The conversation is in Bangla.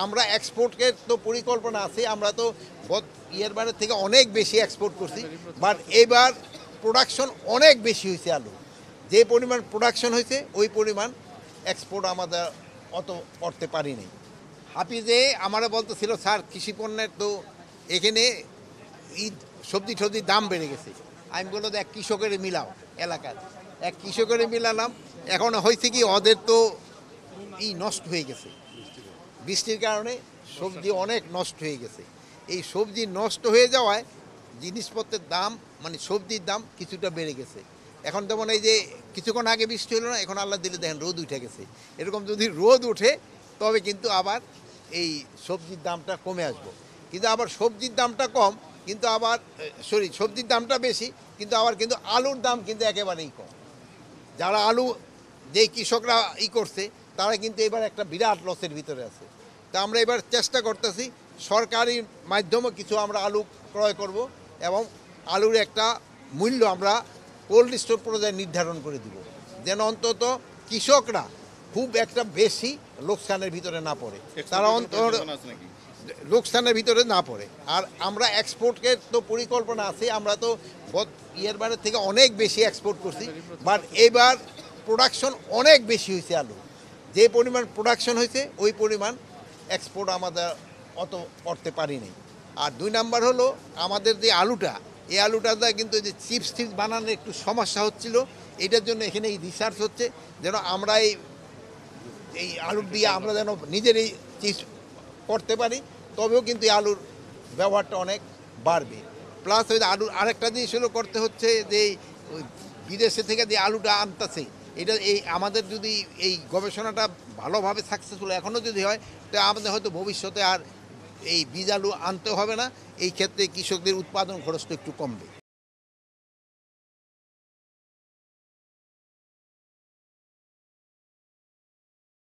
আমরা এক্সপোর্টের তো পরিকল্পনা আছে, আমরা তো ইয়ের বারের থেকে অনেক বেশি এক্সপোর্ট করছি, বাট এবার প্রোডাকশন অনেক বেশি হয়েছে আলু। যে পরিমাণ প্রোডাকশন হয়েছে ওই পরিমাণ এক্সপোর্ট আমাদের অত করতে পারিনি। হাফিজে আমারা বলতেছিল স্যার কৃষি পণ্যের তো এখানে সবজি টবজির দাম বেড়ে গেছে। আমি বললো এক কৃষকের মিলাও, এলাকার এক কৃষকের মিলালাম। এখন হয়েছে কি ওদের তো নষ্ট হয়ে গেছে, বৃষ্টির কারণে সবজি অনেক নষ্ট হয়ে গেছে। এই সবজি নষ্ট হয়ে যাওয়ায় জিনিসপত্রের দাম মানে সবজির দাম কিছুটা বেড়ে গেছে। এখন যেমন এই যে কিছুক্ষণ আগে বৃষ্টি হলো না, এখন আল্লাহ দিলে দেখেন রোদ উঠে গেছে। এরকম যদি রোদ উঠে তবে কিন্তু আবার এই সবজির দামটা কমে আসবো। কিন্তু আবার সবজির দামটা কম, কিন্তু আবার সবজির দামটা বেশি, কিন্তু আবার কিন্তু আলুর দাম কিন্তু একেবারেই কম। যারা আলু যেই কৃষকরা করছে তারা কিন্তু এবার একটা বিরাট লসের ভিতরে আছে। তা আমরা এবার চেষ্টা করতেছি সরকারি মাধ্যমে কিছু আমরা আলু ক্রয় করব এবং আলুর একটা মূল্য আমরা কোল্ড স্টোর পর্যায়ে নির্ধারণ করে দিব, যেন অন্তত কৃষকরা খুব একটা বেশি লোকসানের ভিতরে না পড়ে, তারা অন্তত লোকসানের ভিতরে না পড়ে। আর আমরা এক্সপোর্টের তো পরিকল্পনা আছে, আমরা তো ইয়ের বারের থেকে অনেক বেশি এক্সপোর্ট করছি, বাট এবার প্রোডাকশন অনেক বেশি হয়েছে আলু। যে পরিমাণ প্রোডাকশন হয়েছে ওই পরিমাণ এক্সপোর্ট আমাদের অত করতে পারিনি। আর 2 নাম্বার হলো আমাদের যে আলুটা, এই আলুটা কিন্তু যে চিপস টিপস বানানোর একটু সমস্যা হচ্ছিল। এটার জন্য এখানে এই রিসার্চ হচ্ছে যেন আমরা এই আলুর দিয়ে আমরা যেন নিজেরই চিপস করতে পারি, তবেও কিন্তু এই আলুর ব্যবহারটা অনেক বাড়বে। প্লাস ওই আলুর আরেকটা জিনিস হলো করতে হচ্ছে যে ওই বিদেশে থেকে যে আলুটা আনতেছে, এটা আমাদের যদি এই গবেষণাটা ভালোভাবে সাকসেসফুল এখনও যদি হয়, তো আমাদের হয়তো ভবিষ্যতে আর এই বীজ আলু আনতে হবে না। এই ক্ষেত্রে কৃষকদের উৎপাদন খরচটা একটু কমবে।